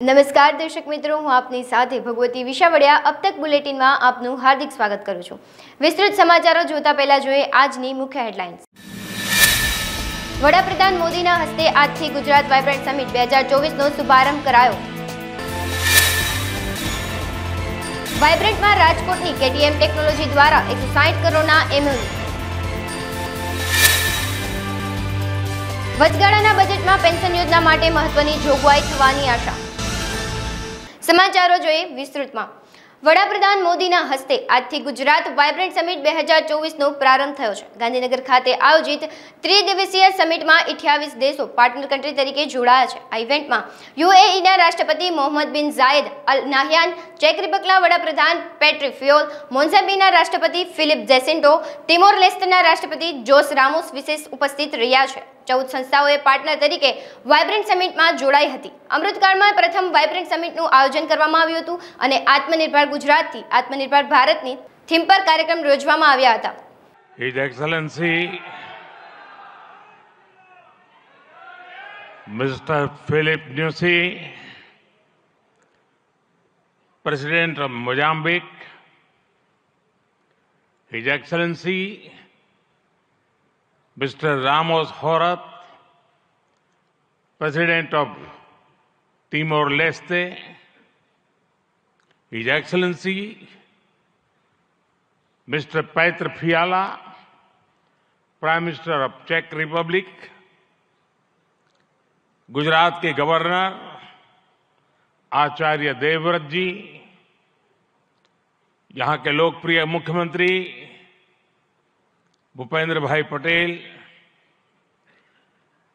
નમસ્કાર દર્શક મિત્રો, હું આપની સાથે ભગવતી વિશાવડિયા अब तक બુલેટિનમાં આપનું હાર્દિક સ્વાગત કરું છું। વિસ્તૃત સમાચારો જોતા પહેલા જોઈએ આજની મુખ્ય હેડલાઇન્સ। વડાપ્રધાન મોદીના હસ્તે આજથી ગુજરાત વાઇબ્રન્ટ સમિટ 2024નો શુભારંભ કરાયો। વાઇબ્રન્ટમાં રાજકોટની કેટીએમ ટેકનોલોજી દ્વારા 160 કરોડના એમઓયુ। વચગાળાના બજેટમાં પેન્શન યોજના માટે મહત્વની જોગવાઈ થવાની આશા। સમાચારો જોઈએ વિસ્તૃતમાં। વડાપ્રધાન મોદીના હસ્તે આજથી ગુજરાત વાઇબ્રન્ટ સમિટ 2024નો પ્રારંભ થયો છે। ગાંધીનગર ખાતે આયોજિત ત્રિદિવસીય સમિટમાં 28 દેશો પાર્ટનર કન્ટ્રી તરીકે જોડાયા છે। આ ઇવેન્ટમાં યુએઈના રાષ્ટ્રપતિ મોહમ્મદ બિન ઝાયદ અલ નાહયાન, ચેક રિપબ્લિકના વડાપ્રધાન પેટ્રી ફિયોલ, મોઝામ્બિકના રાષ્ટ્રપતિ ફિલિપ જેસિન્ટો, ટિમોર લેસ્ટેના રાષ્ટ્રપતિ જોસ રામોસ વિશેષ ઉપસ્થિત રહ્યા છે। 14 સંસ્થાઓએ પાર્ટનર તરીકે વાઇબ્રન્ટ સમિટમાં જોડાઈ હતી। અમૃતકાળમાં પ્રથમ વાઇબ્રન્ટ સમિટનું આયોજન કરવામાં આવ્યું હતું અને આત્મનિર્ભર ગુજરાતથી આત્મનિર્ભર ભારતની થીમ પર કાર્યક્રમ યોજવામાં આવ્યા હતા। His Excellency Mr. Philip Nyusi, President of Mozambique, His Excellency Mr. Ramos Horat, President of Timor-Leste, His Excellency Mr. Petr Fiala, Prime Minister of Czech Republic, Gujarat के गवर्नर आचार्य देवव्रत जी, यहाँ के लोकप्रिय मुख्यमंत्री भूपेंद्र भाई पटेल,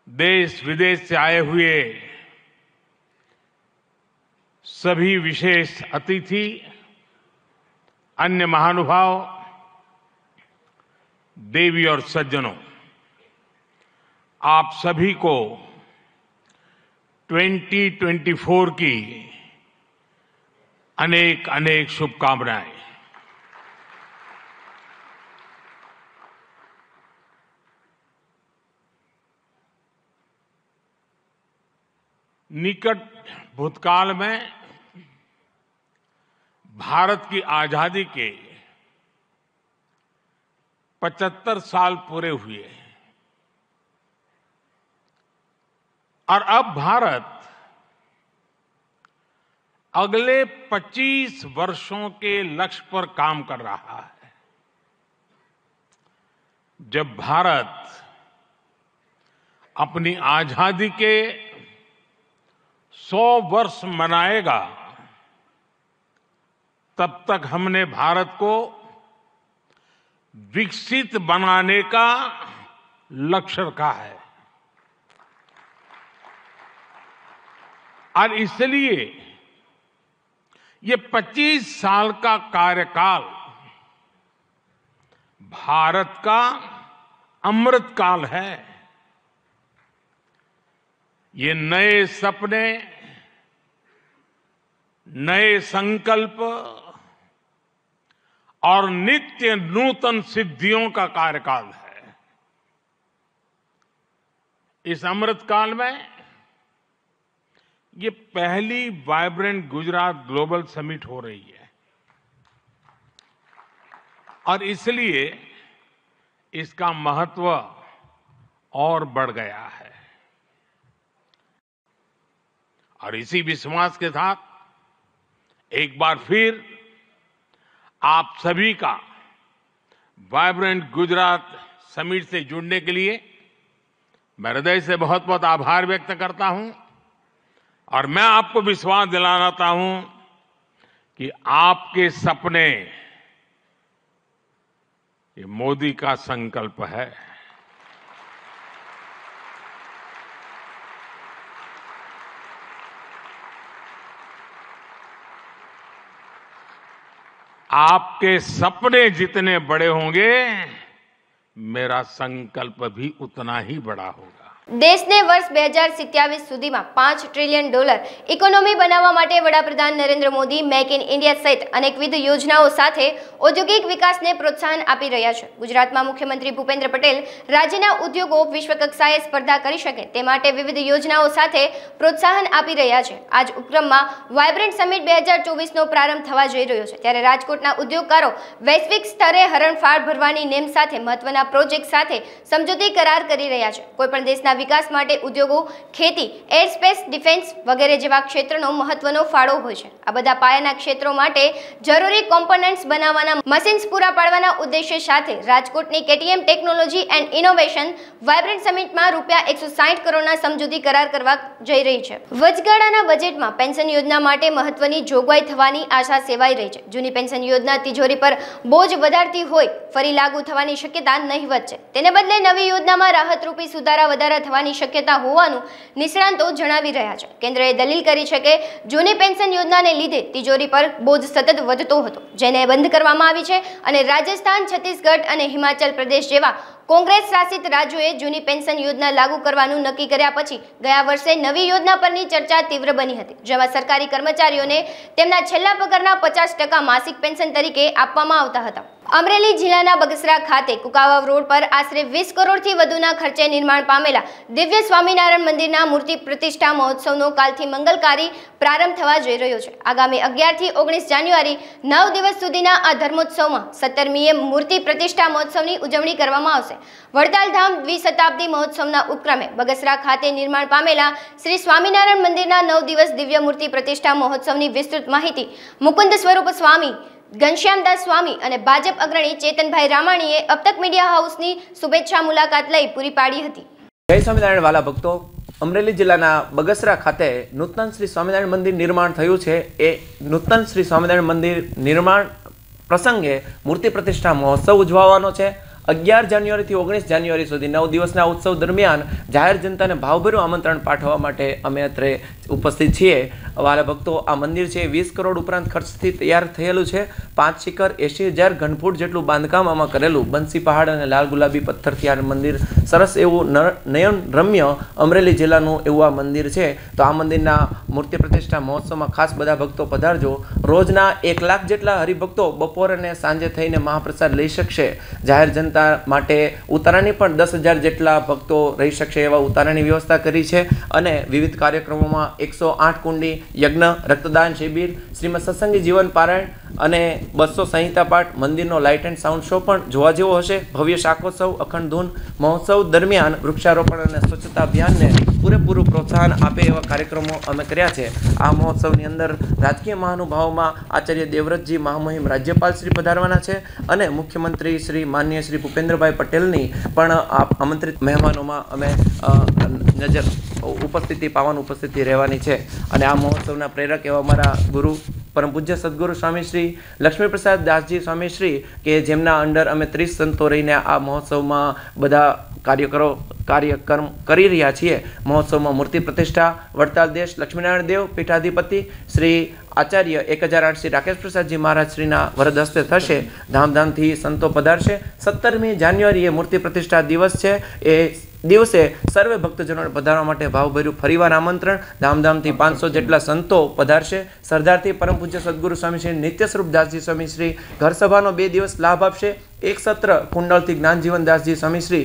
देश विदेश से आए हुए सभी विशेष अतिथि, अन्य महानुभाव, देवी और सज्जनों, आप सभी को 2024 की अनेक अनेक शुभकामनाएं। निकट भूतकाल में भारत की आजादी के 75 साल पूरे हुए और अब भारत अगले 25 वर्षों के लक्ष्य पर काम कर रहा है। जब भारत अपनी आजादी के 100 वर्ष मनाएगा, तब तक हमने भारत को विकसित बनाने का लक्ष्य रखा है और इसलिए ये 25 साल का कार्यकाल भारत का अमृतकाल है। ये नए सपने, नए संकल्प और नित्य नूतन सिद्धियों का कार्यकाल है। इस अमृतकाल में ये पहली वाइब्रेंट गुजरात ग्लोबल समिट हो रही है और इसलिए इसका महत्व और बढ़ गया है। और इसी विश्वास के साथ एक बार फिर आप सभी का वाइब्रेंट गुजरात समिट से जुड़ने के लिए मैं हृदय से बहुत बहुत आभार व्यक्त करता हूं और मैं आपको विश्वास दिलाना चाहता हूं कि आपके सपने ये मोदी का संकल्प है। आपके सपने जितने बड़े होंगे, मेरा संकल्प भी उतना ही बड़ा होगा। દેશને વર્ષ 2027 સુધીમાં $5 ટ્રિલિયન ઇકોનોમી બનાવવા માટે વડાપ્રધાન Narendra Modi make in India સહિત અનેકવિધ યોજનાઓ સાથે ઔદ્યોગિક વિકાસને પ્રોત્સાહન આપી રહ્યા છે. ગુજરાતમાં મુખ્યમંત્રી ભૂપેન્દ્ર પટેલ રાજ્યના ઉદ્યોગો વિશ્વકક્ષાએ સ્પર્ધા કરી શકે તે માટે વિવિધ યોજનાઓ સાથે પ્રોત્સાહન આપી રહ્યા છે. આ જ ઉપક્રમમાં વાયબ્રન્ટ સમિટ 2024નો પ્રારંભ થવા જઈ રહ્યો છે. ત્યારે રાજકોટના ઉદ્યોગકારો વૈશ્વિક સ્તરે હરણફાળ ભરવાની નેમ સાથે મહત્વના પ્રોજેક્ટ સાથે સમજૂતી કરાર કરી રહ્યા છે. કોઈપણ દેશના વિકાસ માટે ઉદ્યોગો, ખેતી, એરસ્પેસ, ડિફેન્સ વગેરે જેવા ક્ષેત્રોનો મહત્વનો ફાળો હોય છે. આ બધા પાયાના ક્ષેત્રો માટે જરૂરી કોમ્પોનન્ટ્સ બનાવવાના મશીન્સ પૂરા પાડવાના ઉદ્દેશ્ય સાથે રાજકોટની KTM technology and innovation vibrant સમિટમાં ₹160 કરોડના સમજૂતી કરાર કરવા જઈ રહી છે. વચગાળાના બજેટમાં પેન્શન યોજના માટે મહત્વની જોગવાઈ થવાની આશા સેવાઈ રહી છે. જૂની પેન્શન યોજના તિજોરી પર બોજ વધારતી હોય ફરી લાગુ થવાની શક્યતા નહીવત છે. તેને બદલે નવી યોજનામાં રાહતરૂપી સુધારા વધારા થવાની શક્યતા હોવાનું નિષ્ણાંતો જણાવી રહ્યા છે. કેન્દ્રએ દલીલ કરી છે કે જૂની પેન્શન યોજનાને લીધે તિજોરી પર બોજ સતત વધતો હતો, જેને બંધ કરવામાં આવી છે અને રાજસ્થાન, છત્તીસગઢ અને હિમાચલ પ્રદેશ જેવા કોંગ્રેસ શાસિત રાજ્યોએ જૂની પેન્શન યોજના લાગુ કરવાનું નક્કી કર્યા પછી ગયા વર્ષે નવી યોજના પરની ચર્ચા તીવ્ર બની હતી, જેમાં સરકારી કર્મચારીઓને તેમના છેલ્લા પગારના 50% માસિક પેન્શન તરીકે આપવામાં આવતા હતા. અમરેલી જિલ્લાના બગસરા ખાતે કુકાવાવ રોડ પર આશરે 20 કરોડથી વધુના ખર્ચે નિર્માણ પામેલા દિવ્ય સ્વામિનારાયણ મંદિરના મૂર્તિ પ્રતિષ્ઠા મહોત્સવનો કાલથી મંગલકારી પ્રારંભ થવા જઈ રહ્યો છે. આગામી 11 થી 19 જાન્યુઆરી 9 દિવસ સુધીના આ ધર્મોત્સવમાં 17મીએ મૂર્તિ પ્રતિષ્ઠા મહોત્સવની ઉજવણી કરવામાં આવશે. વડતાલ ધામ દ્વિશતાબ્દી મહોત્સવના ઉપક્રમે બગસરા ખાતે નિર્માણ પામેલા શ્રી સ્વામિનારાયણ મંદિરના 9 દિવસ દિવ્ય મૂર્તિ પ્રતિષ્ઠા મહોત્સવની વિસ્તૃત માહિતી મુકુંદ સ્વરૂપ સ્વામી, ઘનશ્યામદાસ સ્વામી અને ભાજપ અગ્રણી ચેતનભાઈ રામાણીએ અબતક મીડિયા હાઉસની શુભેચ્છા મુલાકાત લઈ પૂરી પાડી હતી. જય સ્વામિનારાયણ વાલા ભક્તો, અમરેલી જિલ્લાના બગસરા ખાતે નૂતન શ્રી સ્વામિનારાયણ મંદિર નિર્માણ થયું છે. એ નૂતન શ્રી સ્વામિનારાયણ મંદિર નિર્માણ પ્રસંગે મૂર્તિ પ્રતિષ્ઠા મહોત્સવ ઉજવવાનો છે. 11 જાન્યુઆરીથી 19 જાન્યુઆરી સુધી 9 દિવસના ઉત્સવ દરમિયાન જાહેર જનતાને ભાવભર્યું આમંત્રણ પાઠવવા માટે અમે અત્રે ઉપસ્થિત છીએ. વાલા ભક્તો, આ મંદિર છે 20 કરોડ ઉપરાંત ખર્ચથી તૈયાર થયેલું છે. 5 શિખર 80,000 ઘનફૂટ જેટલું બાંધકામ આમાં કરેલું. બંસી પહાડ અને લાલ ગુલાબી પથ્થરથી આ મંદિર સરસ એવું નયન રમ્ય અમરેલી જિલ્લાનું એવું આ મંદિર છે. તો આ મંદિરના મૂર્તિ પ્રતિષ્ઠા મહોત્સવમાં ખાસ બધા ભક્તો પધારજો. રોજના 1 લાખ જેટલા હરિભક્તો બપોર અને સાંજે થઈને મહાપ્રસાદ લઈ શકશે. જાહેર જનતા માટે ઉતારાની પણ 10,000 જેટલા ભક્તો રહી શકશે એવા ઉતારાની વ્યવસ્થા કરી છે. અને વિવિધ કાર્યક્રમોમાં 108 કુંડી યજ્ઞ, રક્તદાન શિબિર, શ્રીમદ સત્સંગી જીવન પારાયણ અને 200 સંહિતા પાઠ, મંદિરનો લાઇટ એન્ડ સાઉન્ડ શો પણ જોવા જેવો હશે. ભવ્ય શાકોત્સવ, અખંડ ધૂન મહોત્સવ દરમિયાન વૃક્ષારોપણ અને સ્વચ્છતા અભિયાનને પૂરેપૂરું પ્રોત્સાહન આપે એવા કાર્યક્રમો અમે કર્યા છે. આ મહોત્સવની અંદર રાજકીય મહાનુભાવોમાં આચાર્ય દેવવ્રતજી મહામહિમ રાજ્યપાલ શ્રી પધારવાના છે અને મુખ્યમંત્રી શ્રી માનનીય શ્રી ભૂપેન્દ્રભાઈ પટેલની પણ આમંત્રિત મહેમાનોમાં અમે નજર ઉપસ્થિતિ રહેવાની છે. અને આ મહોત્સવના પ્રેરક એવા અમારા ગુરુ પરમ પૂજ્ય સદગુરુ સ્વામી શ્રી લક્ષ્મીપ્રસાદ દાસજી સ્વામી શ્રી, કે જેમના અંડર અમે 30 સંતો રહીને આ મહોત્સવમાં બધા કાર્યક્રમ કરી રહ્યા છીએ. મહોત્સવમાં મૂર્તિ પ્રતિષ્ઠા વડતાલ દેશ લક્ષ્મીનારાયણ દેવ પીઠાધિપતિ શ્રી આચાર્ય 1008 શ્રી રાકેશ પ્રસાદજી મહારાજ શ્રીના વરદ હસ્તે થશે. ધામધામથી સંતો પધારશે. 17મી જાન્યુઆરીએ મૂર્તિ પ્રતિષ્ઠા દિવસ છે. એ દિવસે સર્વે ભક્તજનોને પધારવા માટે ભાવભર્યું ફરીવાર આમંત્રણ. ધામધામથી 500 જેટલા સંતો પધારશે. સરદારથી પરમ પૂજ્ય સદગુરુ સ્વામી શ્રી નિત્ય સ્વરૂપ દાસજી સ્વામી શ્રી ઘર સભાનો 2 દિવસ લાભ આપશે. એક સત્ર કુંડળથી જ્ઞાનજીવન દાસજી સ્વામી શ્રી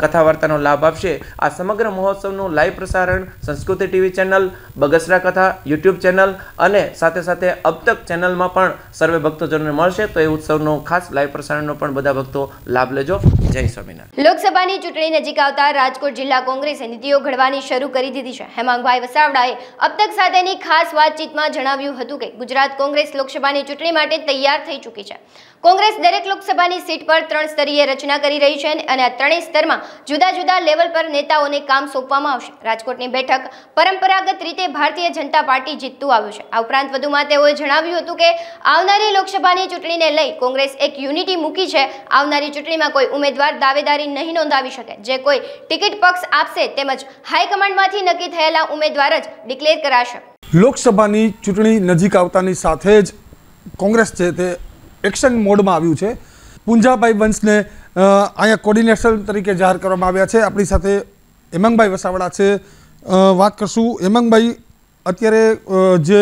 કથા વાર્તાનો લાભ આપશે. આ સમગ્ર મહોત્સવનું લાઈવ પ્રસારણ સંસ્કૃતિ ટીવી ચેનલ, બગસરા કથા યુટ્યુબ ચેનલ અને સાથે સાથે અબતક ચેનલમાં પણ સર્વે ભક્તજનોને મળશે. તો એ ઉત્સવનો ખાસ લાઈવ પ્રસારણનો પણ બધા ભક્તો લાભ લેજો. જય સ્વામિનારાયણ. લોકસભાની ચૂંટણી નજીક આવતા રાજકોટ જિલ્લા કોંગ્રેસે નીતિઓ ઘડવાની શરૂ કરી દીધી છે. હેમાંગભાઈ વસાવડાએ અબતક સાથેની ખાસ વાતચીતમાં જણાવ્યું હતું કે ગુજરાત કોંગ્રેસ લોકસભાની ચૂંટણી માટે તૈયાર થઈ ચૂકી છે. કોંગ્રેસ દરેક લોકસભાની સીટ પર 3 સ્તરીય રચના કરી રહી છે અને આ 3 સ્તરમાં જુદા જુદા લેવલ પર નેતાઓને કામ સોંપવામાં આવશે. રાજકોટની બેઠક પરંપરાગત રીતે ભારતીય જનતા પાર્ટી જીતતું આવ્યું છે. આ ઉપરાંત વધુમાં તેઓએ જણાવ્યું હતું કે આવનારી લોકસભાની ચૂંટણીને લઈ કોંગ્રેસ એક યુનિટી મૂકી છે. આવનારી ચૂંટણીમાં કોઈ ઉમેદવાર દાવેદારી નહીં નોંધાવી શકે. જે કોઈ ટિકિટ પક્ષ આપશે તેમજ હાઈકમાન્ડમાંથી નક્કી થયેલા ઉમેદવાર જ ડિક્લેર કરાશે. લોકસભાની ચૂંટણી નજીક આવતાની સાથે જ કોંગ્રેસ છે તે એક્શન મોડમાં આવ્યું છે. પુંજાભાઈ વંશને અહીંયા કોર્ડિનેટર તરીકે જાહેર કરવામાં આવ્યા છે. આપણી સાથે હેમાંગભાઈ વસાવડા છે, વાત કરશું. હેમાંગભાઈ, અત્યારે જે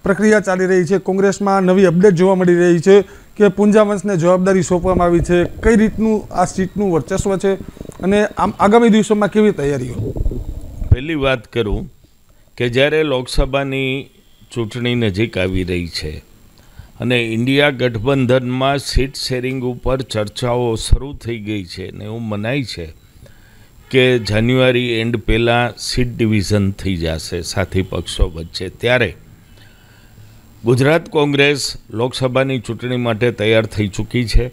પ્રક્રિયા ચાલી રહી છે, કોંગ્રેસમાં નવી અપડેટ જોવા મળી રહી છે કે પૂંજા વંશને જવાબદારી સોંપવામાં આવી છે. કઈ રીતનું આ સીટનું વર્ચસ્વ છે અને આમ આગામી દિવસોમાં કેવી તૈયારીઓ? પહેલી વાત કરું કે જ્યારે લોકસભાની ચૂંટણી નજીક આવી રહી છે અને ઇન્ડિયા ગઠબંધનમાં સીટ શેરિંગ ઉપર ચર્ચાઓ શરૂ થઈ ગઈ છે ને એવું મનાય છે કે જાન્યુઆરી એન્ડ પહેલાં સીટ ડિવિઝન થઈ જશે સાથી પક્ષો વચ્ચે, ત્યારે ગુજરાત કોંગ્રેસ લોકસભાની ચૂંટણી માટે તૈયાર થઈ ચૂકી છે.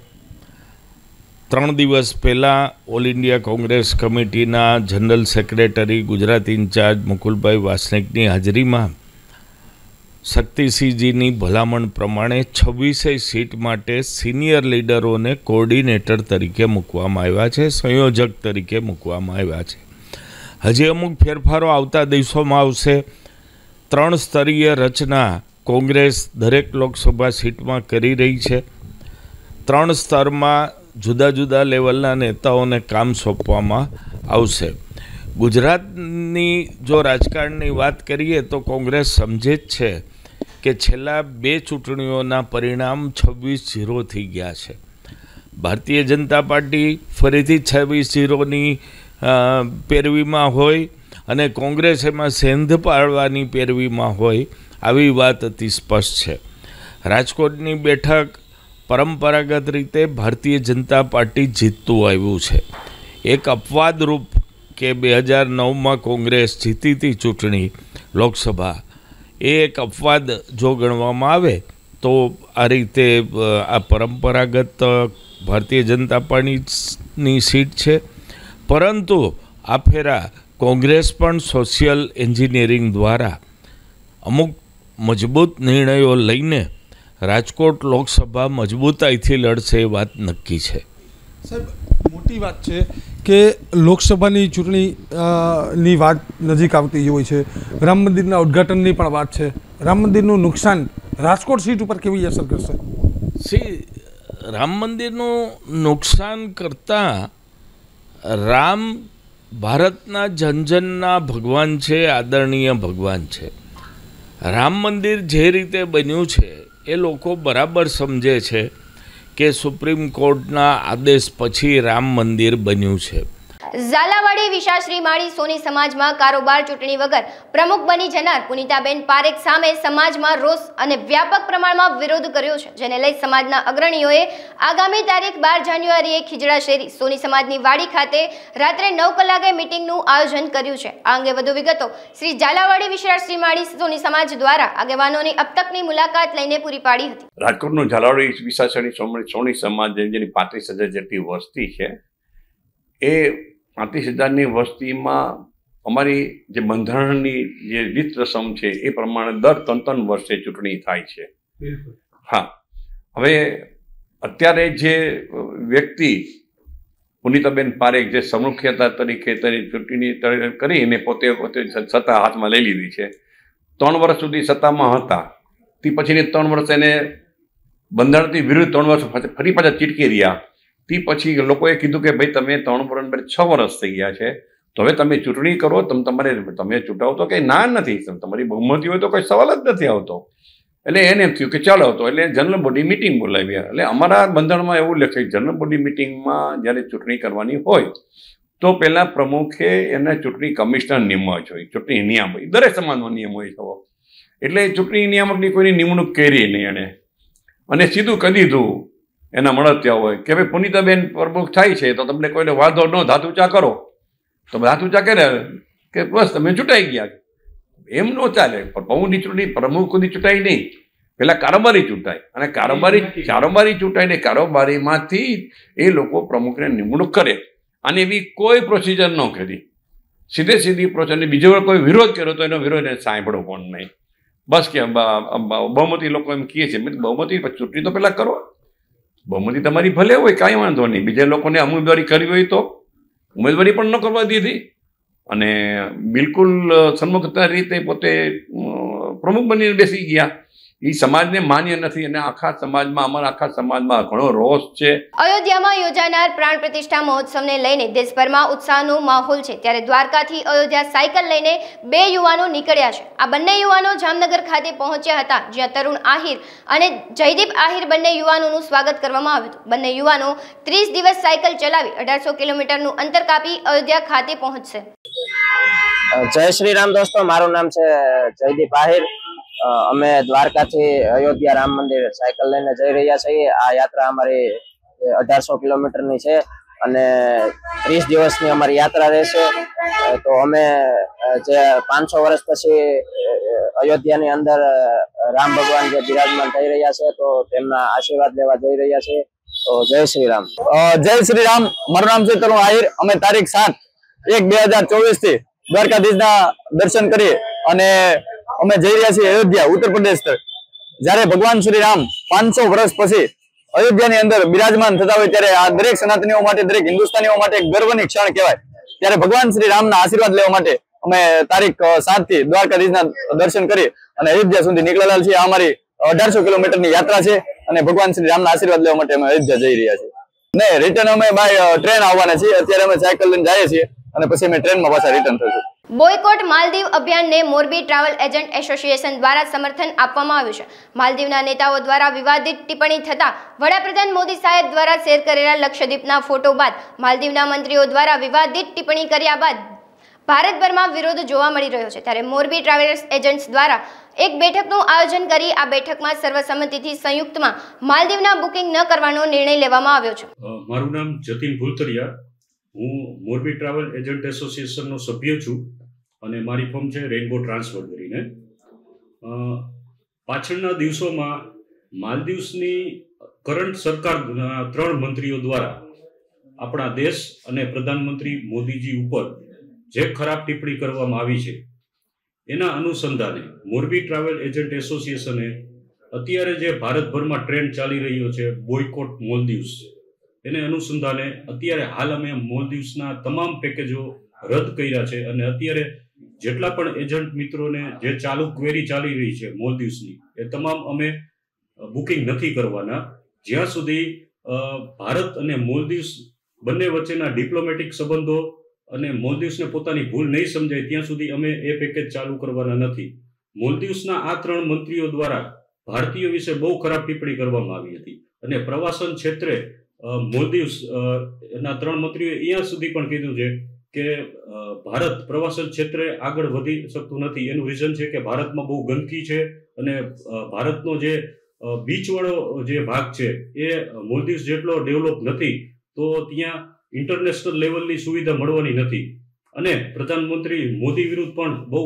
3 દિવસ પહેલાં ઓલ ઇન્ડિયા કોંગ્રેસ કમિટીના જનરલ સેક્રેટરી ગુજરાત ઇન્ચાર્જ મુકુલભાઈ વાસનિકની હાજરીમાં શક્તિસિંહજીની ભલામણ પ્રમાણે 26 સીટ માટે સિનિયર લીડરોને કોર્ડિનેટર તરીકે મૂકવામાં આવ્યા છે, સંયોજક તરીકે મૂકવામાં આવ્યા છે. હજી અમુક ફેરફારો આવતા દિવસોમાં આવશે. 3 સ્તરીય રચના કોંગ્રેસ દરેક લોકસભા સીટમાં કરી રહી છે. 3 સ્તરમાં જુદા જુદા લેવલના નેતાઓને કામ સોંપવામાં આવશે. ગુજરાતની જો રાજકારણની વાત કરીએ તો કોંગ્રેસ સમજે જ છે કે છેલ્લા 2 ચૂંટણીઓના પરિણામ 26-0 થઈ ગયા છે. ભારતીય જનતા પાર્ટી ફરીથી 26-0ની પેરવીમાં હોય અને કોંગ્રેસ એમાં સેંધ પાડવાની પેરવીમાં હોય, આવી વાત અતિ સ્પષ્ટ છે. રાજકોટની બેઠક પરંપરાગત રીતે ભારતીય જનતા પાર્ટી જીતતું આવ્યું છે. એક અપવાદરૂપ કે 2009માં કોંગ્રેસ જીતી હતી ચૂંટણી લોકસભા, એ એક અપવાદ જો ગણવામાં આવે તો આ રીતે આ પરંપરાગત ભારતીય જનતા પાર્ટીની સીટ છે. પરંતુ આ ફેરા કોંગ્રેસ પણ સોશિયલ એન્જિનિયરિંગ દ્વારા અમુક મજબૂત નિર્ણયો લઈને રાજકોટ લોકસભા મજબૂતાઈથી લડશે એ વાત નક્કી છે. સાહેબ, મોટી વાત છે કે લોકસભાની ચૂંટણીની વાત નજીક આવતી હોય છે. રામ મંદિરના ઉદ્ઘાટનની પણ વાત છે. રામ મંદિરનું નુકસાન રાજકોટ સીટ ઉપર કેવી અસર કરશે? રામ મંદિરનું નુકસાન કરતાં રામ ભારતના જનજનના ભગવાન છે, આદરણીય ભગવાન છે. રામ મંદિર જે રીતે બન્યું છે એ લોકો બરાબર સમજે છે કે સુપ્રીમ કોર્ટના આદેશ પછી રામ મંદિર બન્યું છે. ઝાલાવાડી વિશાશ્રી માળી સોની સમાજમાં કારોબાર ચૂંટણી વગર પ્રમુખ બની જનાર પુનિતાબેન પારેખ સામે સમાજમાં રોષ અને વ્યાપક પ્રમાણમાં વિરોધ કર્યો છે, જેને લઈ સમાજના અગ્રણીઓએ આગામી તારીખ 12 જાન્યુઆરીએ ખીજડા શેરી સોની સમાજની વાડી ખાતે રાત્રે 9 કલાકે મીટિંગનું આયોજન કર્યું છે. આ અંગે વધુ વિગતો શ્રી ઝાલાવાડી વિશાશ્રી માળી સોની સમાજ દ્વારા આગેવાનોની अब तकની મુલાકાત લઈને પૂરી પાડી હતી. રાજકોટનું ઝાલાવાડી વિશાશ્રી સોની સમાજ જેની 35,000 જેટલી વસ્તી છે, એ 35,000ની વસ્તીમાં અમારી જે બંધારણની જે રીત રસમ છે એ પ્રમાણે દર 3 વર્ષે ચૂંટણી થાય છે. હા, હવે અત્યારે જે વ્યક્તિ પુનિતાબેન પારેખ જે સમુખ્યતા તરીકે ચૂંટણી કરીને પોતે સત્તા હાથમાં લઈ લીધી છે, 3 વર્ષ સુધી સત્તામાં હતા, તે પછીની 3 વર્ષ એને બંધારણથી વિરુદ્ધ 3 વર્ષ ફરી પાછા ચીટકી રહ્યા. તે પછી લોકોએ કીધું કે ભાઈ તમે 3 વર્ષ 6 વર્ષ થઈ ગયા છે, તો હવે તમે ચૂંટણી કરો, તમે ચૂંટાવો તો કંઈ ના નથી, તમારી બહુમતી હોય તો કોઈ સવાલ જ નથી આવતો. એટલે એને એમ થયું કે ચાલો, તો એટલે જનરલ બોડી મિટિંગ બોલાવ્યા. એટલે અમારા બંધારણમાં એવું લખ્યું જનરલ બોડી મિટિંગમાં જ્યારે ચૂંટણી કરવાની હોય તો પહેલાં પ્રમુખે એને ચૂંટણી કમિશનર નિમવા જોઈએ, ચૂંટણી નિયામક, દરેક સમાજનો નિયમ હોય છે. એટલે ચૂંટણી નિયામકની કોઈની નિમણૂક કરી નહીં એણે, અને સીધું કહી દીધું એના મળત્યા હોય કે ભાઈ પુનિતાબેન પ્રમુખ થાય છે તો તમને કોઈને વાંધો ન, હાથ ઊંચા કરો. તો હાથ ઊંચા કરે કે બસ તમે ચૂંટાઈ ગયા. એમ ન ચાલે. પ્રમુખની ચૂંટણી પ્રમુખની ચૂંટાઈ નહીં, પહેલાં કારોબારી ચૂંટાય, અને કારોબારી ચૂંટાય ને કારોબારીમાંથી એ લોકો પ્રમુખને નિમણૂક કરે. અને એવી કોઈ પ્રોસિજર ન કરી, સીધી પ્રોસિજર. બીજો કોઈ વિરોધ કર્યો તો એનો વિરોધ સાંભળવો પણ નહીં. બસ કે બહુમતી લોકો એમ કહે છે બહુમતી ચૂંટણી તો પહેલાં કરો, બહુમતી તમારી ભલે હોય, કાંઈ વાંધો નહીં. બીજા લોકોને ઉમેદવારી કરવી હોય તો ઉમેદવારી પણ ન કરવા દીધી, અને બિલકુલ સન્મુખતા રીતે પોતે પ્રમુખ બનીને બેસી ગયા. એ સમાજને માન્ય નથી અને આખા સમાજમાં અમારા આખા સમાજમાં ઘણો રોષ છે. અયોધ્યામાં યોજાનાર પ્રાણ પ્રતિષ્ઠા મહોત્સવને લઈને દેશભરમાં ઉત્સાહનો માહોલ છે. ત્યારે દ્વારકાથી અયોધ્યા સાયકલ લઈને 2 યુવાનો નીકળ્યા છે. આ બંને યુવાનો જામનગર ખાતે પહોંચ્યા હતા, જ્યાં તરુણ આહિર અને જયદીપ આહિર બંને યુવાનોનું સ્વાગત કરવામાં આવ્યું હતું. બંને યુવાનો 30 દિવસ સાયકલ ચલાવી 1800 કિલોમીટરનું અંતર કાપી અયોધ્યા ખાતે પહોંચશે. જય શ્રી રામ દોસ્તો, મારું નામ છે જયદીપ આહિર. અમે દ્વારકાથી અયોધ્યા રામ મંદિર સાયકલ લઈને જઈ રહ્યા છીએ. આ યાત્રા અમારી 1800 કિલોમીટરની છે અને 30 દિવસની અમારી યાત્રા રહેશે. તો અમે જે 500 વર્ષ પછી અયોધ્યાની અંદર રામ ભગવાન જે બિરાજમાન થઈ રહ્યા છે, તો તેમના આશીર્વાદ લેવા જઈ રહ્યા છીએ. તો જય શ્રી રામ. જય શ્રી રામ. મારું નામ છે તરુણ આહિર. અમે તારીખ 7/1/2024 થી દ્વારકાધીશના દર્શન કરી અને અમે જઈ રહ્યા છીએ અયોધ્યા, ઉત્તર પ્રદેશ તરફ. જયારે ભગવાન શ્રી રામ 500 વર્ષ પછી અયોધ્યાની અંદર બિરાજમાન થતા હોય ત્યારે આ દરેક સનાતનીઓ માટે, દરેક હિન્દુસ્તાનીઓ માટે એક ગર્વની ક્ષણ કહેવાય. ત્યારે ભગવાન શ્રી રામના આશીર્વાદ લેવા માટે અમે તારીખ 7 થી દ્વારકાધીશના દર્શન કરી અને અયોધ્યા સુધી નીકળેલા છીએ. અમારી 1800 કિલોમીટરની યાત્રા છે અને ભગવાન શ્રી રામના આશીર્વાદ લેવા માટે અમે અયોધ્યા જઈ રહ્યા છીએ. ને રિટર્ન અમે બાય ટ્રેન આવવાના છીએ. અત્યારે અમે સાયકલ લઈને જઈએ છીએ અને પછી અમે ટ્રેનમાં પાછા રિટર્ન થઈશું. બોયકોટ માલદીવ અભિયાનને મોરબી ટ્રાવેલ એજન્ટ એસોસિએશન દ્વારા સમર્થન આપવામાં આવ્યું છે. માલદીવના નેતાઓ દ્વારા વિવાદિત ટિપ્પણી થતા વડાપ્રધાન મોદી સાહેબ દ્વારા શેર કરેલા લક્ષદ્વીપના ફોટો બાદ માલદીવના મંત્રીઓ દ્વારા વિવાદિત ટિપ્પણી કર્યા બાદ ભારતભરમાં વિરોધ જોવા મળી રહ્યો છે. ત્યારે મોરબી ટ્રાવેલર્સ એજન્ટ્સ દ્વારા એક બેઠકનું આયોજન કરી આ બેઠકમાં સર્વસંમતિથી સંયુક્તમાં માલદીવના બુકિંગ ન કરવાનો નિર્ણય લેવામાં આવ્યો છે. મારું નામ જતીન ભૂલતરિયા. હું મોરબી ટ્રાવેલ એજન્ટ એસોસિએશનનો સભ્ય છું અને મારી ફર્મ છે રેઇનબો ટ્રાન્સફર કરીને. પાછળના દિવસોમાં માલદીવ્સની કરંટ સરકારના 3 મંત્રીઓ દ્વારા આપણા દેશ અને પ્રધાનમંત્રી મોદીજી ઉપર જે ખરાબ ટિપ્પણી કરવામાં આવી છે, એના અનુસંધાને મોરબી ટ્રાવેલ એજન્ટ એસોસિએશને અત્યારે જે ભારતભરમાં ટ્રેન્ડ ચાલી રહ્યો છે બોયકોટ મોલદીવ્સ, એને અનુસંધાને અત્યારે હાલ અમે મોલદીવ્સના તમામ પેકેજો રદ કર્યા છે અને અત્યારે જેટલા પણ એજન્ટ મિત્રોને જે ચાલુ ક્વેરી ચાલી રહી છે મોલદીવ્સની, એ તમામ અમે બુકિંગ નથી કરવાના જ્યાં સુધી ભારત અને મોલદીવ્સ બંને વચ્ચેના ડિપ્લોમેટિક સંબંધો અને મોલદીવ્સને પોતાની ભૂલ નહીં સમજાય ત્યાં સુધી અમે એ પેકેજ ચાલુ કરવાના નથી. મોલદીવ્સના આ 3 મંત્રીઓ દ્વારા ભારતીયો વિશે બહુ ખરાબ ટિપ્પણી કરવામાં આવી હતી અને પ્રવાસન ક્ષેત્રે મોલદીવ્સ ના 3 મંત્રીઓએ અહીંયા સુધી પણ કીધું છે કે ભારત પ્રવાસન ક્ષેત્રે આગળ વધી શકતું નથી. એનું રીઝન છે કે ભારતમાં બહુ ગંદકી છે અને ભારતનો જે બીચવાળો જે ભાગ છે એ મોલદીવ્સ જેટલો ડેવલપ નથી, તો ત્યાં ઇન્ટરનેશનલ લેવલની સુવિધા મળવાની નથી. અને પ્રધાનમંત્રી મોદી વિરુદ્ધ પણ બહુ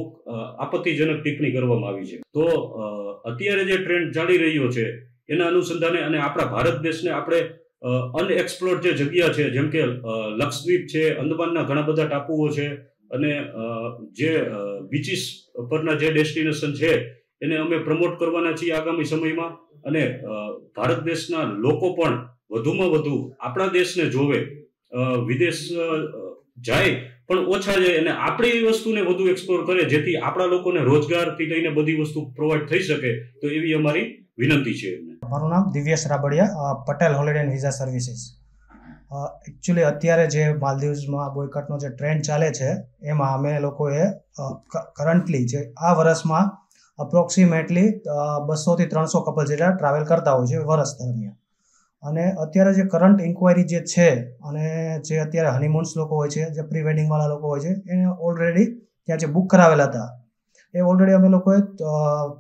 આપત્તિજનક ટિપ્પણી કરવામાં આવી છે. તો અત્યારે જે ટ્રેન્ડ ચાલી રહ્યો છે એના અનુસંધાને અને આપણા ભારત દેશને આપણે અનએક્સપ્લોર્ડ જે જગ્યા છે, જેમ કે લક્ષદ્વીપ છે, અંદમાનના ઘણા બધા ટાપુઓ છે અને જે બીચીસ પરના જે ડેસ્ટિનેશન છે એને અમે પ્રમોટ કરવાના છીએ આગામી સમયમાં. અને ભારત દેશના લોકો પણ વધુમાં વધુ આપણા દેશને જોવે, વિદેશ જાય પણ ઓછા જાય અને આપણી વસ્તુને વધુ એક્સપ્લોર કરે, જેથી આપણા લોકોને રોજગારથી લઈને બધી વસ્તુ પ્રોવાઈડ થઈ શકે. તો એવી અમારી વિનંતી છે. મારું નામ Divyesh Rabadiya, Patel holiday and visa services. Actually અત્યારે જે માલદીવ્સમાં બોયકોટનો જે ટ્રેન્ડ ચાલે છે એમાં અમે લોકોએ કરન્ટલી જે આ વર્ષમાં અપ્રોક્સિમેટલી 200 થી 300 કપલ જેટલા ટ્રાવેલ કરતા હોય છે વર્ષ દરમિયાન. અને અત્યારે જે કરંટ ઇન્ક્વાયરી જે છે અને જે અત્યારે હનીમૂન્સ લોકો હોય છે, જે પ્રી વેડિંગવાળા લોકો હોય છે, એને ઓલરેડી ત્યાં જે બુક કરાવેલા હતા એ ઓલરેડી અમે લોકોએ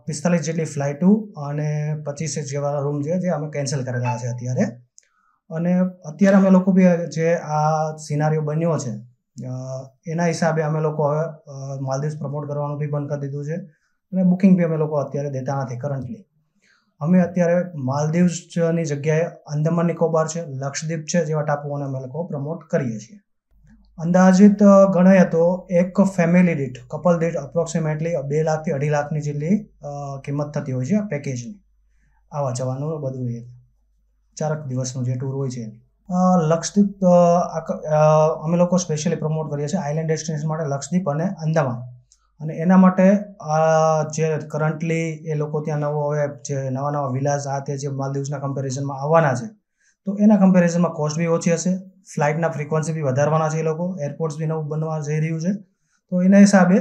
45 જેટલી ફ્લાઇટો અને 25 જેવા રૂમ છે જે અમે કેન્સલ કરેલા છે અત્યારે. અને અત્યારે અમે લોકો બી જે આ સિનારીઓ બન્યો છે એના હિસાબે અમે લોકો હવે માલદીવ્સ પ્રમોટ કરવાનું બી બંધ કરી દીધું છે અને બુકિંગ બી અમે લોકો અત્યારે દેતા નથી. કરન્ટલી અમે અત્યારે માલદીવ્સની જગ્યાએ અંદમાન નિકોબાર છે, લક્ષદ્વીપ છે જેવા ટાપુઓને અમે લોકો પ્રમોટ કરીએ છીએ. અંદાજિત ગણાય તો એક ફેમિલી દીઠ, કપલ દીઠ અપ્રોક્સિમેટલી 2 લાખથી 2.5 લાખની જેટલી કિંમત થતી હોય છે આ પેકેજની. આવવા જવાનું બધું એ 4 દિવસનું જે ટૂર હોય છે. લક્ષદ્વીપ અમે લોકો સ્પેશિયલી પ્રમોટ કરીએ છીએ આઇલેન્ડ ડેસ્ટિનેશન માટે લક્ષદ્વીપ અને અંદમાન. અને એના માટે જે કરન્ટલી એ લોકો ત્યાં નવો હવે જે નવા વિલાસ આ તે જે માલદીવ્સના કમ્પેરિઝનમાં આવવાના છે, તો એના કમ્પેરિઝનમાં કોસ્ટ બી ઓછી હશે, ફ્લાઇટના ફ્રીક્વન્સી બી વધારવાના છે એ લોકો, એરપોર્ટ્સ બી નવું બનવા જઈ રહ્યું છે, તો એના હિસાબે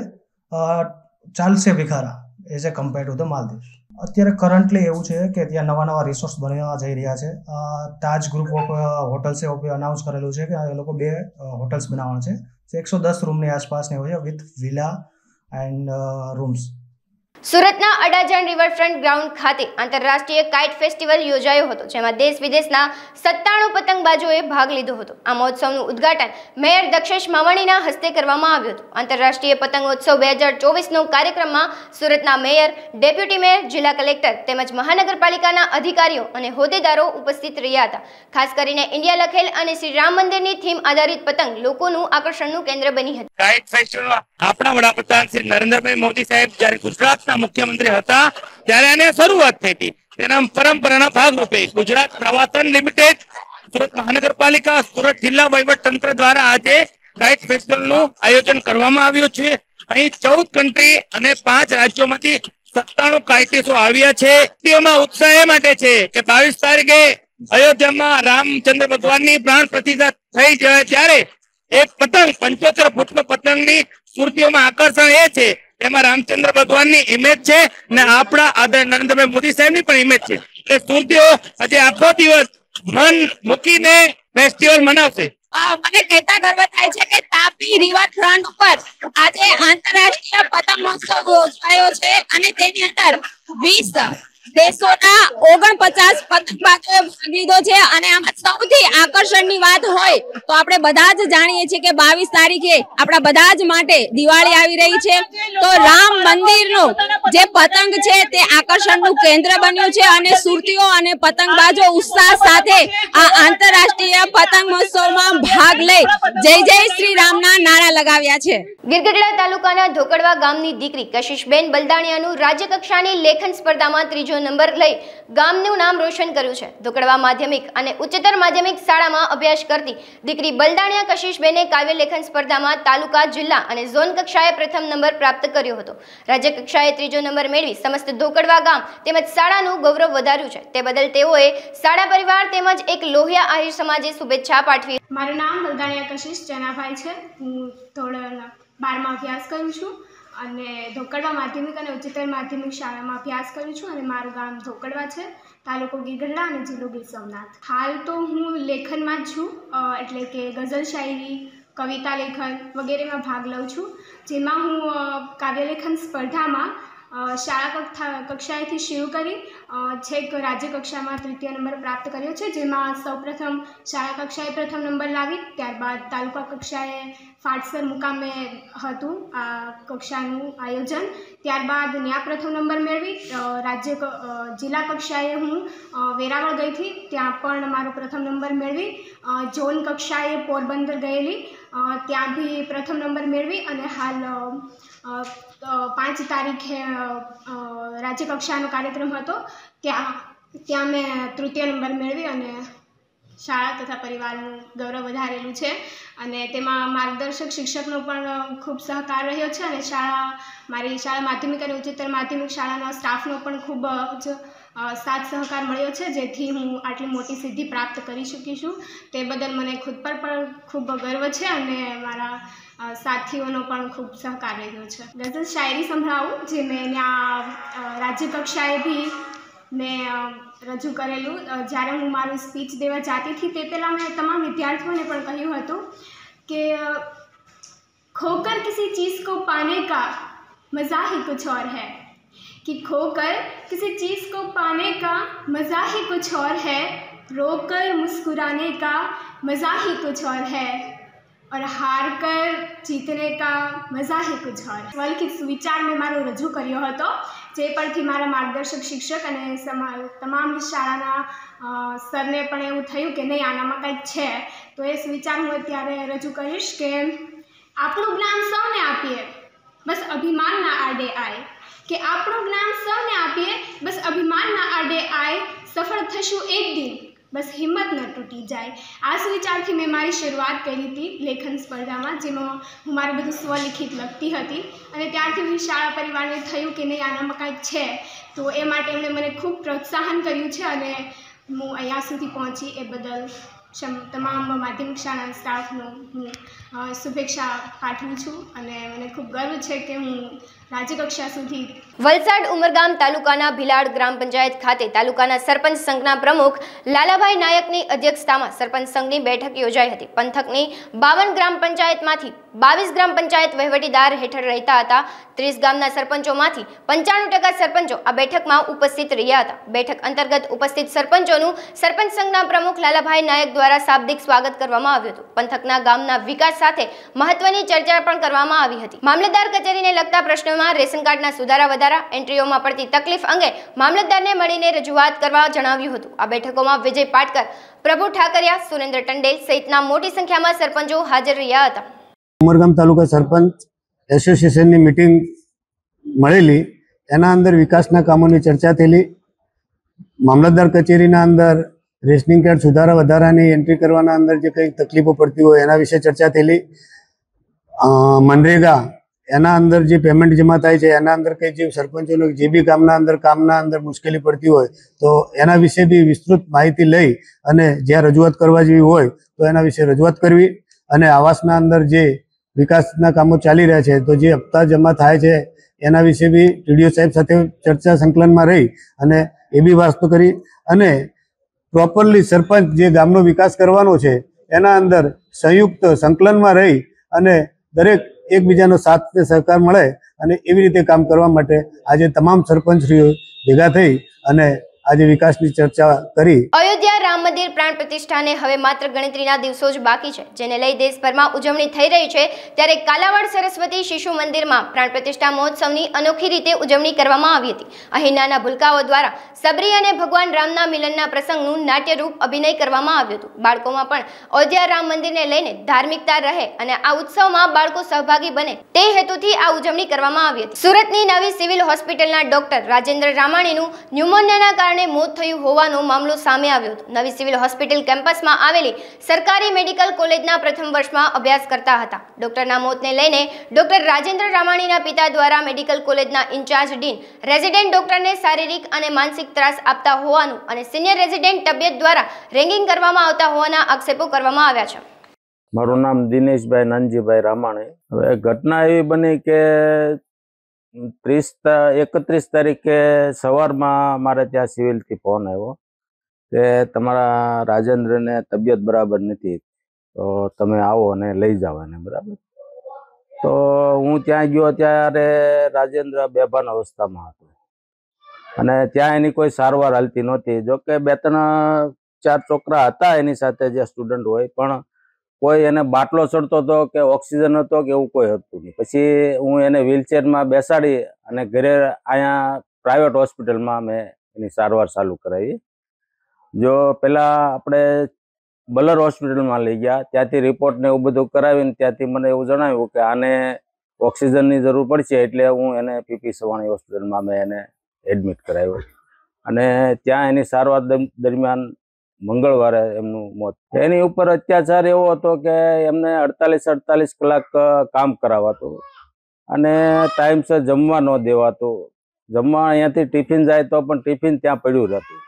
ચાલશે બી ખરા as a compare to the Maldives. અત્યારે કરન્ટલી એવું છે કે ત્યાં નવા રિસોર્ટ બનવા જઈ રહ્યા છે. તાજ ગ્રુપ ઓફ હોટલ્સે અનાઉન્સ કરેલું છે કે એ લોકો 2 હોટલ્સ બનાવવાના છે, 110 રૂમની આસપાસની હોય છે વિથ વિલા એન્ડ રૂમ્સ. સુરતના અડાજણ રિવરફ્રન્ટ ગ્રાઉન્ડ ખાતે આંતરરાષ્ટ્રીય કાઇટ ફેસ્ટિવલ યોજાયો હતો, જેમાં દેશ વિદેશના 97 પતંગબાજોએ ભાગ લીધો હતો. આ મહોત્સવનું ઉદ્ઘાટન મેયર દક્ષેશ માવાણીના હસ્તે કરવામાં આવ્યું હતું. આંતરરાષ્ટ્રીય પતંગોત્સવ 2024નો કાર્યક્રમમાં સુરતના મેયર, ડેપ્યુટી મેયર, જિલ્લા કલેક્ટર તેમજ મહાનગરપાલિકાના અધિકારીઓ અને હોદ્દેદારો ઉપસ્થિત રહ્યા હતા. ખાસ કરીને ઇન્ડિયા લખેલ અને શ્રી રામ મંદિરની થીમ આધારિત પતંગ લોકોનું આકર્ષણનું કેન્દ્ર બની હતી. કાઇટ ફેસ્ટિવલ આપણા વડાપ્રધાન શ્રી નરેન્દ્રભાઈ મોદી સાહેબ જ્યારે ગુજરાતના મુખ્યમંત્રી હતા ત્યારે એને શરૂઆત થઈ હતી. તેના પરંપરાના ભાગરૂપે ગુજરાત પ્રવાસન લિમિટેડ, સુરત મહાનગરપાલિકા, સુરત જિલ્લા વહીવટ તંત્ર દ્વારા આજે કાઇટ ફેસ્ટિવલનું આયોજન કરવામાં આવ્યું છે. અહીં 14 કન્ટ્રી અને 5 રાજ્યોમાંથી 97 કાઇટિસ્ટો આવ્યા છે. તેમાં ઉત્સાહ એ માટે છે કે 22 તારીખે અયોધ્યામાં રામચંદ્ર ભગવાનની પ્રાણ પ્રતિષ્ઠા થઈ જાય ત્યારે એક પતંગ 75 ફૂટનો પતંગની સ્મૃતિઓમાં આકર્ષણ એ છે એમાં રામચંદ્ર ભગવાનની ઇમેજ છે ને આપણા આદરણીય નરેન્દ્રભાઈ મોદી સાહેબની પણ ઇમેજ છે. એ સ્મૃતિઓ આજે આખો દિવસ મન મૂકીને ફેસ્ટિવલ મનાવશે. મને કહેતા ગર્વ થાય છે કે તાપી રિવરફ્રન્ટ ઉપર આજે આંતરરાષ્ટ્રીય પતંગ મહોત્સવ યોજાયો છે અને તેની અંદર 20 દેશોના 49 પતંગબાજોએ ભાગ લીધો છે. અને આમાં સૌથી આકર્ષણની વાત હોય તો આપણે બધા જ જાણીએ છીએ કે 22 તારીખે આપણા બધા જ માટે દિવાળી આવી રહી છે, તો રામ મંદિરનો જે પતંગ છે તે આકર્ષણનું કેન્દ્ર બન્યું છે અને સુરતીઓ અને પતંગબાજો ઉત્સાહ સાથે આ આંતરરાષ્ટ્રીય પતંગ મહોત્સવમાં ભાગ લઈ જય જય શ્રી રામના નારા લગાવ્યા છે. ગીરગઢડા તાલુકાના ધોકડવા ગામની દીકરી કશિશબેન બલદાણિયાનું રાજ્ય કક્ષાની લેખન સ્પર્ધામાં 3જો નંબર લઈ ગામનું નામ રોશન કર્યું છે. ધોકડવા માધ્યમિક અને ઉચ્ચતર માધ્યમિક શાળામાં અભ્યાસ કરતી દીકરી બલદાણિયા કશિશબેને કાવ્ય લેખન સ્પર્ધામાં તાલુકા, જિલ્લા અને ઝોન કક્ષાએ પ્રથમ નંબર પ્રાપ્ત કર્યો હતો. રાજ્ય કક્ષાએ 3જો નંબર મેળવી સમસ્ત ધોકડવા ગામ તેમજ શાળાનું ગૌરવ વધાર્યું છે. તે બદલ તેઓએ શાળા પરિવાર તેમજ એક લોહિયા આહિર સમાજે શુભેચ્છા પાઠવી. મારું નામ બલદાણિયા કશિશ ચનાભાઈ છે. હું ધોરણ 12માં અભ્યાસ કરું છું અને ધોકડવા માધ્યમિક અને ઉચ્ચતર માધ્યમિક શાળામાં અભ્યાસ કરું છું અને મારું ગામ ધોકડવા છે, તાલુકો ગીરગઢડા અને જિલ્લો ગીર સોમનાથ. હાલ તો હું લેખનમાં જ છું, એટલે કે ગઝલ શાયરી, કવિતા લેખન વગેરેમાં ભાગ લઉં છું, જેમાં હું કાવ્યલેખન સ્પર્ધામાં શાળા કક્ષાએથી શરૂ કરી છેક રાજ્ય કક્ષામાં 3ય નંબર પ્રાપ્ત કર્યો છે, જેમાં સૌપ્રથમ શાળા કક્ષાએ પ્રથમ નંબર લાવી, ત્યારબાદ તાલુકા કક્ષાએ ફાટસર મુકામે હતું આ કક્ષાનું આયોજન, ત્યારબાદ ત્યાં પ્રથમ નંબર મેળવી જિલ્લા કક્ષાએ હું વેરાવળ ગઈ હતી, ત્યાં પણ મારો પ્રથમ નંબર મેળવી, ઝોન કક્ષાએ પોરબંદર ગયેલી, ત્યાં બી પ્રથમ નંબર મેળવી અને હાલ 5 તારીખે રાજ્ય કક્ષાનો કાર્યક્રમ હતો, ત્યાં મેં 3ય નંબર મેળવી અને શાળા તથા પરિવારનું ગૌરવ વધારેલું છે. અને તેમાં માર્ગદર્શક શિક્ષકનો પણ ખૂબ સહકાર રહ્યો છે અને મારી શાળા માધ્યમિક અને ઉચ્ચતર માધ્યમિક શાળાના સ્ટાફનો પણ ખૂબ જ સાથ સહકાર મળ્યો છે, જેથી હું આટલી મોટી સિદ્ધિ પ્રાપ્ત કરી શકી છું. તે બદલ મને ખુદ પર પણ ખૂબ ગર્વ છે અને મારા સાથીઓનો પણ ખૂબ સહકાર રહ્યો છે. ગઝલ શાયરી સંભળાવું જે મેં ત્યાં રાજ્ય કક્ષાએ બી મેં રજૂ કરેલું. જ્યારે હું મારું સ્પીચ દેવા જાતી હતી તે પહેલાં મેં તમામ વિદ્યાર્થીઓને પણ કહ્યું હતું કે ખોકર કિસી ચીज़ को पाने का मज़ा ही कुछ और है, कि खोकर किसी चीज़ को पाने का मज़ा ही कुछ और है, रोकर मुस्कुराने का मज़ा ही कुछ और है, और हार कर जीतने का मज़ा ही कुछ और. વલખિત સુવિચાર મેં મારો રજૂ કર્યો હતો, જે પરથી મારા માર્ગદર્શક શિક્ષક અને તમામ શાળાના સરને પણ એવું થયું કે નહીં આનામાં કંઈક છે, તો એ સુવિચાર હું અત્યારે રજૂ કરીશ કે આપણું જ્ઞાન સૌને આપીએ બસ અભિમાન ના આડે આય, કે આપણું જ્ઞાન સૌને આપીએ બસ અભિમાન ના આડે આય, સફળ થશું એક દિન બસ હિંમત ન તૂટી જાય. આ સુવિચારથી મેં મારી શરૂઆત કરી હતી લેખન સ્પર્ધામાં, જેમાં હું મારું બધું સ્વલિખિત લખતી હતી. અને ત્યારથી શાળા પરિવારને થયું કે નહીં, આનામાં કાંઈક છે. તો એ માટે એમણે મને ખૂબ પ્રોત્સાહન કર્યું છે અને હું અહીંયા સુધી પહોંચી. એ બદલ તમામ માધ્યમિક શાળાના સ્ટાફનો હું શુભેચ્છા પાઠવું છું અને મને ખૂબ ગર્વ છે કે હું રાજ્યકક્ષા સુધી. વલસાડ ઉમરગામ તાલુકાના ભીલાડ ગ્રામ પંચાયત ખાતે તાલુકાના સરપંચ સંઘના પ્રમુખ લાલાભાઈ નાયકની અધ્યક્ષતામાં સરપંચ સંઘની બેઠક યોજાઈ હતી. પંથકની 52 ગ્રામ પંચાયતમાંથી 22 ગ્રામ પંચાયત વહીવટીદાર હેઠળ રહેતા હતા. 30 ગામના સરપંચોમાંથી 95% સરપંચો આ બેઠકમાં ઉપસ્થિત રહ્યા હતા. બેઠક અંતર્ગત ઉપસ્થિત સરપંચોનું સરપંચ સંઘના પ્રમુખ લાલાભાઈ નાયક દ્વારા શાબ્દિક સ્વાગત કરવામાં આવ્યું હતું. પંથકના ગામના વિકાસ સાથે મહત્વની ચર્ચા પણ કરવામાં આવી હતી. મામલતદાર કચેરીને લગતા પ્રશ્નોમાં રેશન કાર્ડના સુધારા વધારા, એન્ટ્રીઓમાં પડતી તકલીફ અંગે મામલતદારને મળીને રજૂઆત કરવા જણાવ્યું હતું. આ બેઠકોમાં વિજય પાટકર, પ્રભુ ઠાકરિયા, સુરેન્દ્ર ટંડેલ સહિતના મોટી સંખ્યામાં સરપંચો હાજર રહ્યા હતા. ઉમરગામ તાલુકા સરપંચ એસોસિએશનની મીટિંગ મળેલી, એના અંદર વિકાસના કામોની ચર્ચા થયેલી. મામલતદાર કચેરીના અંદર રેશનિંગ કાર્ડ સુધારા વધારાની એન્ટ્રી કરવાના અંદર જે કંઈ તકલીફો પડતી હોય એના વિશે ચર્ચા થયેલી. મનરેગા એના અંદર જે પેમેન્ટ જમા થાય છે એના અંદર કંઈ જે સરપંચોને જે બી કામના અંદર મુશ્કેલી પડતી હોય તો એના વિશે બી વિસ્તૃત માહિતી લઈ અને જ્યાં રજૂઆત કરવા જેવી હોય તો એના વિશે રજૂઆત કરવી. અને આવાસના અંદર જે વિકાસના કામો ચાલી રહ્યા છે તો જે હપ્તા જમા થાય છે એના વિશે બી ટીડીઓ સાહેબ સાથે ચર્ચા સંકલનમાં રહી અને એ બી વાસ્તુ કરી. અને પ્રોપરલી સરપંચ જે ગામનો વિકાસ કરવાનો છે એના અંદર સંયુક્ત સંકલનમાં રહી અને દરેક એકબીજાનો સાથ અને સહકાર મળે અને એવી રીતે કામ કરવા માટે આજે તમામ સરપંચશ્રીઓ ભેગા થઈ અને આજે વિકાસની ચર્ચા કરી. અયોધ્યા રામ મંદિર પ્રાણ પ્રતિષ્ઠાને હવે માત્ર ગણતરીના દિવસો જ બાકી છે, જેને લઈ દેશભરમાં ઉજવણી થઈ રહી છે. ત્યારે કાલાવાડ સરસ્વતી શિશુ મંદિરમાં પ્રાણ પ્રતિષ્ઠા મહોત્સવની અનોખી રીતે ઉજવણી કરવામાં આવી હતી. અહીં નાના ભૂલકાઓ દ્વારા સબરી અને ભગવાન રામના મિલનના પ્રસંગનું નાટ્યરૂપ અભિનય કરવામાં આવ્યું હતું. બાળકોમાં પણ અયોધ્યા રામ મંદિરને લઈને ધાર્મિકતા રહે અને આ ઉત્સવમાં બાળકો સહભાગી બને તે હેતુથી આ ઉજવણી કરવામાં આવી હતી. સુરતની નવી સિવિલ હોસ્પિટલના ડોક્ટર રાજેન્દ્ર રામાણીનું ન્યુમોનિયાના કારણે મોત થયું હોવાનો મામલો સામે આવ્યો હતો. નવી સિવિલ હોસ્પિટલ કેમ્પસમાં આવેલી સરકારી મેડિકલ કોલેજના પ્રથમ વર્ષમાં અભ્યાસ કરતા હતા. ડોક્ટરના મોતને લઈને ડોક્ટર રાજેન્દ્ર રામાણીના પિતા દ્વારા મેડિકલ કોલેજના ઇન્ચાર્જ ડીન રેઝિડેન્ટ ડોક્ટરને શારીરિક અને માનસિક ત્રાસ આપતા હોવાનું અને સિનિયર રેઝિડેન્ટ તબિયત દ્વારા રેગિંગ કરવામાં આવતા હોવાના આક્ષેપો કરવામાં આવ્યા છે. મારું નામ દિનેશભાઈ નાનજીભાઈ રામાણી. હવે ઘટના એવી બની કે 31 તારીખે સવારમાં મારે ત્યાં સિવિલથી ફોન આવ્યો કે તમારા રાજેન્દ્રને તબિયત બરાબર નથી, તો તમે આવો અને લઈ જાઓ એને. બરાબર, તો હું ત્યાં ગયો ત્યારે રાજેન્દ્ર બેભાન અવસ્થામાં હતો અને ત્યાં એની કોઈ સારવાર હાલતી નહોતી. જોકે 2-4 છોકરા હતા એની સાથે જે સ્ટુડન્ટ હોય, પણ કોઈ એને બાટલો ચડતો હતો કે ઓક્સિજન હતો કે એવું કોઈ હતું નહીં. પછી હું એને વ્હીલચેરમાં બેસાડી અને ઘરે અહીંયા પ્રાઇવેટ હોસ્પિટલમાં મેં એની સારવાર ચાલુ કરાવી. જો પહેલાં આપણે બલર હોસ્પિટલમાં લઈ ગયા, ત્યાંથી રિપોર્ટ ને એવું બધું કરાવીને ત્યાંથી મને એવું જણાવ્યું કે આને ઓક્સિજનની જરૂર પડશે, એટલે હું એને પીપી સવાણી હોસ્પિટલમાં મેં એને એડમિટ કરાવ્યો અને ત્યાં એની સારવાર દરમિયાન મંગળવારે એમનું મોત. એની ઉપર અત્યાચાર એવો હતો કે એમને 48 કલાક કામ કરાવાતું અને ટાઈમસર જમવા ન દેવાતું. જમવા અહીંયાથી ટિફિન જાય તો પણ ટિફિન ત્યાં પડ્યું રહેતું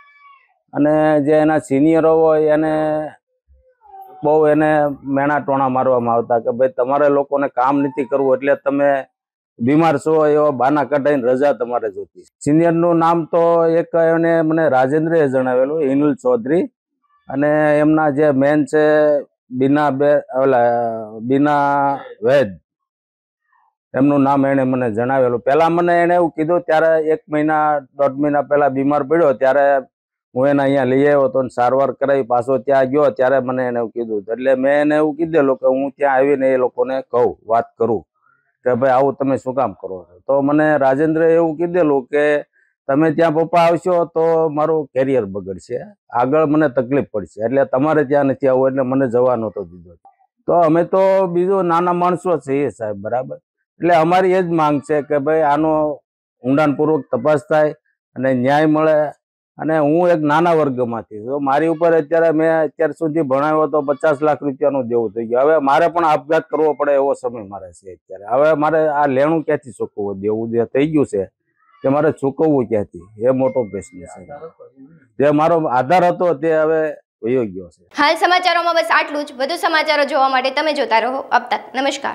અને જે એના સિનિયરો હોય એને બહુ એને મેણા ટોણા મારવામાં આવતા કે ભાઈ તમારે લોકોને કામ નથી કરવું એટલે તમે બીમાર છો એવા બાના કઢાઈને રજા તમારે જોતી. સિનિયરનું નામ તો એક એને મને રાજેન્દ્રએ જણાવેલું, હિનુલ ચૌધરી, અને એમના જે મેન છે બીના વૈદ, એમનું નામ એને મને જણાવેલું. પહેલા મને એને એવું કીધું ત્યારે 1-1.5 મહિના પહેલા બીમાર પડ્યો ત્યારે હું એને અહીંયા લઈ આવ્યો હતો, સારવાર કરાવી પાછો ત્યાં ગયો ત્યારે મને એને એવું કીધું. એટલે મેં એને એવું કીધેલું કે હું ત્યાં આવીને એ લોકોને કહું, વાત કરું કે ભાઈ આવું તમે શું કામ કરો છો. તો મને રાજેન્દ્રએ એવું કીધેલું કે તમે ત્યાં પપ્પા આવશો તો મારું કેરિયર બગડશે, આગળ મને તકલીફ પડશે, એટલે તમારે ત્યાં નથી આવવું, એટલે મને જવા નહોતો દીધો. તો અમે તો બીજું નાના માણસો છીએ સાહેબ, બરાબર, એટલે અમારી એ જ માંગ છે કે ભાઈ આનો ઊંડાણપૂર્વક તપાસ થાય અને ન્યાય મળે અને હું એક નાના વર્ગમાંથી તો મારી ઉપર અત્યારે મેં અત્યાર સુધી ભણાવ્યો તો 50 લાખ રૂપિયાનું દેવું થઈ ગયું. હવે મારે પણ આપઘાત કરવો પડે એવો સમય મારે છે અત્યારે. હવે મારે આ લેણું ક્યાંથી ચૂકવવું, દેવું જે થઈ ગયું છે તે મારે ચૂકવવું ક્યાંથી, એ મોટો પ્રશ્ન છે. જે મારો આધાર હતો તે હવે વયો ગયો છે. હાલ સમાચારોમાં બસ આટલું જ. વધુ સમાચારો જોવા માટે તમે જોતા રહો અબ તક. નમસ્કાર.